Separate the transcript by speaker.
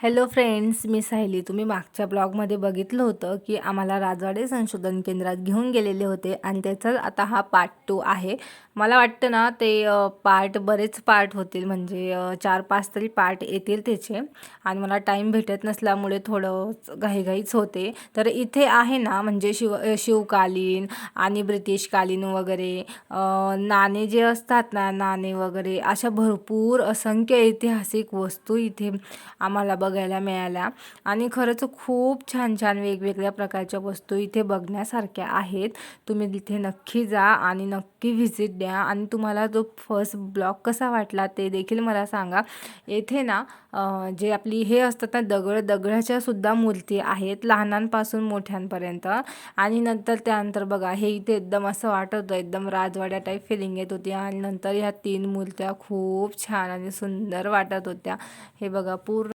Speaker 1: Hello friends, मी सायली. तुम्ही मागच्या ब्लॉगमध्ये बघितलं होतं की आम्हाला राजवाडे संशोधन केंद्रात घेऊन गेलेले होते आणि त्याचा आता हा पार्ट 2 आहे. मला वाटतं ना ते बरेच पार्ट होतील, म्हणजे 4-5 तरी पार्ट येतील त्याचे, आणि मला टाईम भेटत नसल्यामुळे थोडं घाईघाईच होते. तर इथे आहे ना, म्हणजे शिवकालीन आणि ब्रिटिशकालीन वगैरे नाणे जे असतात ना, नाणे वगैरे अशा भरपूर असंख्य ऐतिहासिक वस्तू इथे आम्हाला बघायला मिळाल्या. आणि खरंच खूप छान छान वेगवेगळ्या प्रकारच्या वस्तू इथे बघण्यासारख्या आहेत. तुम्ही तिथे नक्की जा आणि नक्की व्हिजिट द्या. आणि तुम्हाला जो फर्स्ट ब्लॉग कसा वाटला ते देखील मला सांगा. येथे ना जे आपली हे असतात ना, दगडाच्या सुद्धा मूर्ती आहेत, लहानांपासून मोठ्यांपर्यंत. आणि नंतर त्यानंतर बघा, हे इथे एकदम असं वाटत होतं, एकदम राजवाड्या टाईप फिलिंग येत होती. आणि नंतर ह्या 3 मूर्त्या खूप छान आणि सुंदर वाटत होत्या. हे बघा, पूर्ण